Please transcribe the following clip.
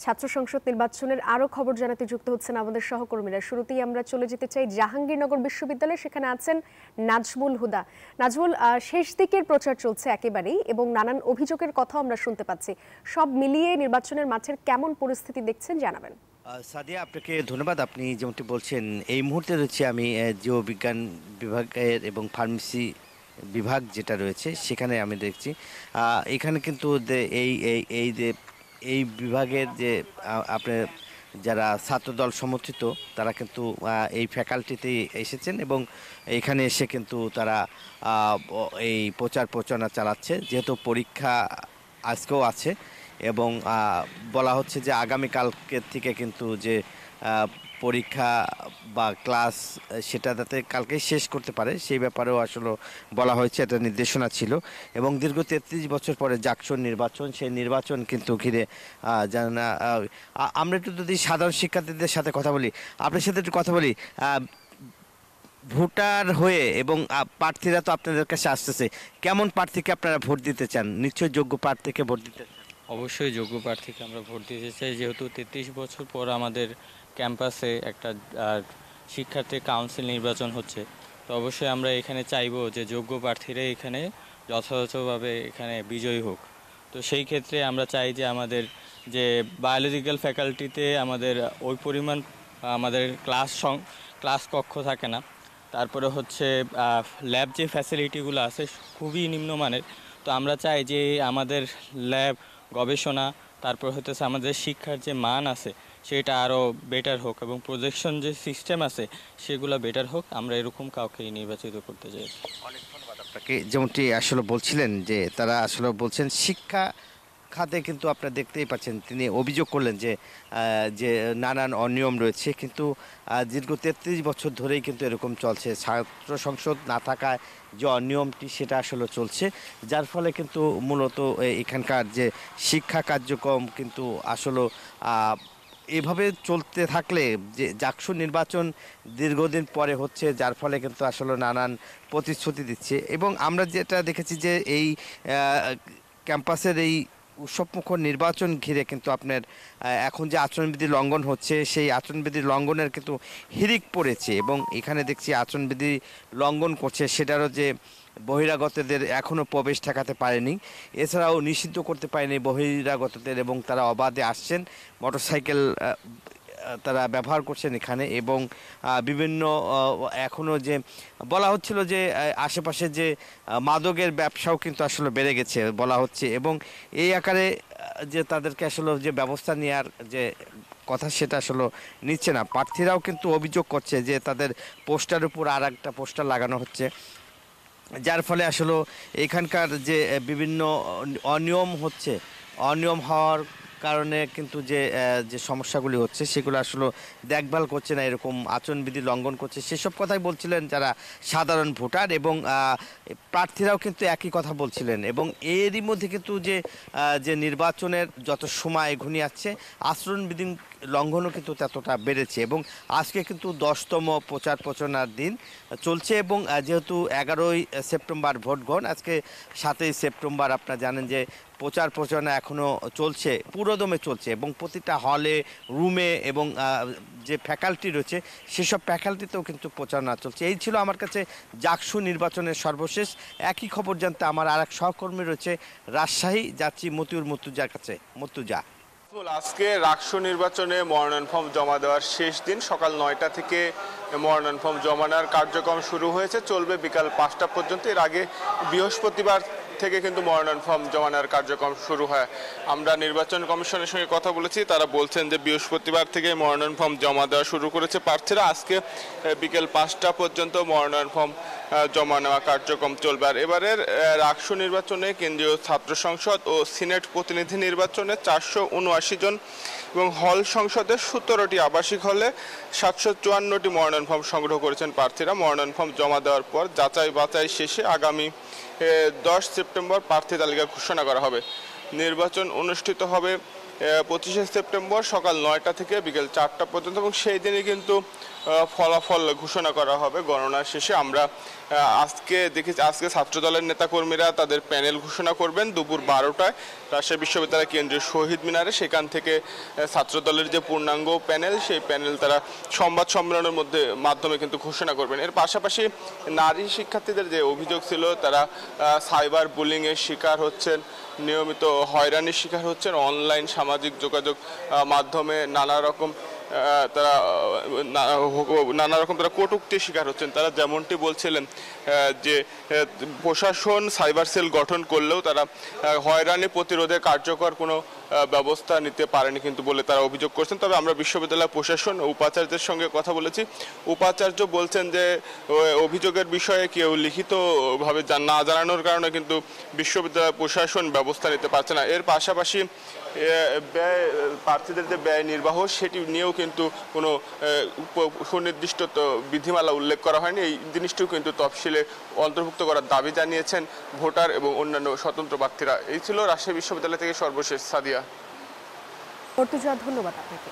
ছাত্র সংসদ নির্বাচনের আরো খবর জানাতে যুক্ত হচ্ছেন আমাদের সহকর্মীরা। শুরুতেই আমরা চলে যেতে চাই জাহাঙ্গীরনগর বিশ্ববিদ্যালয়ে, সেখানে আছেন নাজমুল হুদা। নাজমুল, শেষ দিকের প্রচার চলছে একেবারেই এবং নানান অভিযোগের কথা আমরা শুনতে পাচ্ছি। সব মিলিয়ে নির্বাচনের মাঠের কেমন পরিস্থিতি দেখছেন জানাবেন। সাদিয়া, আপনাকে ধন্যবাদ। আপনি যেমনটি বলছেন, এই মুহূর্তে রয়েছে আমি জীববিজ্ঞান বিভাগের এবং ফার্মেসি বিভাগ যেটা রয়েছে সেখানে আমি দেখছি। এখানে কিন্তু এই এই এই যে এই বিভাগের যে আপনার যারা ছাত্রদল সমর্থিত তারা কিন্তু এই ফ্যাকাল্টিতে এসেছেন এবং এখানে এসে কিন্তু তারা এই প্রচারণা চালাচ্ছে, যেহেতু পরীক্ষা আজকেও আছে এবং বলা হচ্ছে যে আগামীকালকে থেকে কিন্তু যে পরীক্ষা বা ক্লাস সেটা যাতে কালকেই শেষ করতে পারে সেই ব্যাপারেও আসলে বলা হয়েছে, এটা নির্দেশনা ছিল। এবং দীর্ঘ 33 বছর পরে জাকসুর নির্বাচন, সেই নির্বাচন কিন্তু ঘিরে জানা। আমরা একটু যদি সাধারণ শিক্ষার্থীদের সাথে কথা বলি, আপনার সাথে একটু কথা বলি, ভোটার হয়ে এবং প্রার্থীরা তো আপনাদের কাছে আসতেছে, কেমন প্রার্থীকে আপনারা ভোট দিতে চান? নিশ্চয়ই যোগ্য প্রার্থীকে ভোট দিতে চান। অবশ্যই যোগ্য প্রার্থীকে আমরা ভোট দিতে চাই, যেহেতু 33 বছর পর আমাদের ক্যাম্পাসে একটা শিক্ষার্থী কাউন্সিল নির্বাচন হচ্ছে। তো অবশ্যই আমরা এখানে চাইবো যে যোগ্য প্রার্থীরা এখানে যথাযথভাবে এখানে বিজয়ী হোক। তো সেই ক্ষেত্রে আমরা চাই যে আমাদের যে বায়োলজিক্যাল ফ্যাকাল্টিতে আমাদের ওই পরিমাণ আমাদের ক্লাস কক্ষ থাকে না। তারপরে হচ্ছে ল্যাব যে ফ্যাসিলিটিগুলো আছে খুবই নিম্নমানের। তো আমরা চাই যে আমাদের ল্যাব গবেষণা, তারপর হতেছে আমাদের শিক্ষার যে মান আছে সেটা আরও বেটার হোক এবং প্রজেকশন যে সিস্টেম আছে সেগুলো বেটার হোক। আমরা এরকম কাউকে নির্বাচিত করতে চাই। অনেক ধন্যবাদ আপনাকে। যেমনটি আসলে বলছিলেন যে তারা আসলে বলছেন শিক্ষা খাতে কিন্তু আপনারা দেখতেই পাচ্ছেন, তিনি অভিযোগ করলেন যে যে নানান অনিয়ম রয়েছে, কিন্তু দীর্ঘ 33 বছর ধরেই কিন্তু এরকম চলছে। ছাত্র সংসদ না থাকায় যে অনিয়মটি সেটা আসলে চলছে, যার ফলে কিন্তু মূলত এখানকার যে শিক্ষা কার্যক্রম কিন্তু আসলে এভাবে চলতে থাকলে যে জাকসু নির্বাচন দীর্ঘদিন পরে হচ্ছে, যার ফলে কিন্তু আসলে নানান প্রতিশ্রুতি দিচ্ছে। এবং আমরা যেটা দেখেছি যে এই ক্যাম্পাসের এই উৎসবমুখর নির্বাচন ঘিরে কিন্তু আপনার এখন যে আচরণবিধি লঙ্ঘন হচ্ছে সেই আচরণবিধি লঙ্ঘনের কিন্তু হিড়িক পড়েছে এবং এখানে দেখছি আচরণবিধি লঙ্ঘন করছে সেটারও যে বহিরাগতদের এখনও প্রবেশ ঠেকাতে পারেনি, এছাড়াও নিষিদ্ধ করতে পারেনি বহিরাগতদের এবং তারা অবাধে আসছেন, মোটরসাইকেল তারা ব্যবহার করছেন এখানে। এবং বিভিন্ন এখনও যে বলা হচ্ছিল যে আশেপাশে যে মাদকের ব্যবসাও কিন্তু আসলে বেড়ে গেছে বলা হচ্ছে এবং এই আকারে যে তাদেরকে আসলে যে ব্যবস্থা নেওয়ার যে কথা সেটা আসলে নিচ্ছে না। প্রার্থীরাও কিন্তু অভিযোগ করছে যে তাদের পোস্টার উপর আর একটা পোস্টার লাগানো হচ্ছে, যার ফলে আসলে এখানকার যে বিভিন্ন অনিয়ম হচ্ছে, অনিয়ম হওয়ার কারণে কিন্তু যে যে সমস্যাগুলি হচ্ছে সেগুলো আসলে দেখভাল করছে না, এরকম আচরণবিধি লঙ্ঘন করছে, সেসব কথাই বলছিলেন যারা সাধারণ ভোটার। এবং প্রার্থীরাও কিন্তু একই কথা বলছিলেন। এবং এরই মধ্যে কিন্তু যে যে নির্বাচনের যত সময় ঘনিয়ে আসছে আচরণবিধি লঙ্ঘনও কিন্তু ততটা বেড়েছে। এবং আজকে কিন্তু 10তম প্রচারণার দিন চলছে এবং যেহেতু 11ই সেপ্টেম্বর ভোট গ্রহণ, আজকে 7ই সেপ্টেম্বর আপনারা জানেন যে প্রচারণা এখনও চলছে, পুরোদমে চলছে এবং প্রতিটা হলে, রুমে এবং যে ফ্যাকাল্টি রয়েছে সেসব ফ্যাকাল্টিতেও কিন্তু প্রচারণা চলছে। এই ছিল আমার কাছে জাকসু নির্বাচনের সর্বশেষ। একই খবর জানতে আমার আর এক সহকর্মী রয়েছে রাজশাহী, যাচ্ছি মতুজার কাছে। মতুজা, আজকে রাকসু নির্বাচনে মনোনয়ন ফর্ম জমা দেওয়ার শেষ দিন। সকাল 9টা থেকে মনোনয়ন ফর্ম জমা নেওয়ার কার্যক্রম শুরু হয়েছে, চলবে বিকাল 5টা পর্যন্ত। এর আগে বৃহস্পতিবার থেকে কিন্তু মনোনয়ন ফর্ম জমা নেওয়ার কার্যক্রম শুরু হয়। আমরা নির্বাচন কমিশনের সঙ্গে কথা বলেছি, তারা বলছেন যে বৃহস্পতিবার থেকে মনোনয়ন ফর্ম জমা দেওয়া শুরু করেছে প্রার্থীরা। আজকে বিকেল 5টা পর্যন্ত মনোনয়ন ফর্ম জমা নেওয়া কার্যক্রম চলবে। আর এবারের রাকসু নির্বাচনে কেন্দ্রীয় ছাত্র সংসদ ও সিনেট প্রতিনিধি নির্বাচনে 479 জন এবং হল সংসদের 17টি আবাসিক হলে 754টি মনোনয়ন ফর্ম সংগ্রহ করেছেন প্রার্থীরা। মনোনয়ন ফর্ম জমা দেওয়ার পর যাচাই বাছাই শেষে আগামী 10 সেপ্টেম্বর প্রার্থী তালিকা ঘোষণা করা হবে। নির্বাচন অনুষ্ঠিত হবে 25শে সেপ্টেম্বর সকাল 9টা থেকে বিকেল 4টা পর্যন্ত এবং সেই দিনই কিন্তু ফলাফল ঘোষণা করা হবে। গণনা শেষে আমরা আজকে ছাত্রদলের নেতাকর্মীরা তাদের প্যানেল ঘোষণা করবেন দুপুর 12টায় রাজশাহী বিশ্ববিদ্যালয় কেন্দ্রীয় শহীদ মিনারে। সেখান থেকে ছাত্রদলের যে পূর্ণাঙ্গ প্যানেল, সেই প্যানেল তারা সংবাদ সম্মেলনের মাধ্যমে কিন্তু ঘোষণা করবেন। এর পাশাপাশি নারী শিক্ষার্থীদের যে অভিযোগ ছিল, তারা সাইবার বুলিংয়ের শিকার হচ্ছেন, নিয়মিত হয়রানির শিকার হচ্ছেন, অনলাইন সামাজিক যোগাযোগ মাধ্যমে নানা রকম তারা কটূক্তির শিকার হচ্ছেন। তারা যেমনটি বলছিলেন যে প্রশাসন সাইবার সেল গঠন করলেও তারা হয়রানি প্রতিরোধে কার্যকর কোনো ব্যবস্থা নিতে পারেনি কিন্তু বলে তারা অভিযোগ করছেন। তবে আমরা বিশ্ববিদ্যালয় প্রশাসন ও উপাচার্যের সঙ্গে কথা বলেছি। উপাচার্য বলছেন যে অভিযোগের বিষয়ে কেউ লিখিতভাবে না জানানোর কারণে কিন্তু বিশ্ববিদ্যালয় প্রশাসন ব্যবস্থা নিতে পারছে না। এর পাশাপাশি প্রার্থীদের যে ব্যয় নির্বাহ, সেটি নিয়েও কিন্তু কোনো সুনির্দিষ্ট বিধিমালা উল্লেখ করা হয়নি। এই জিনিসটিও কিন্তু তফসিলে অন্তর্ভুক্ত করার দাবি জানিয়েছেন ভোটার এবং অন্যান্য স্বতন্ত্র প্রার্থীরা। এই ছিল রাজশাহী বিশ্ববিদ্যালয় থেকে সর্বশেষ। সাদিয়া। ধন্যবাদ আপনাকে।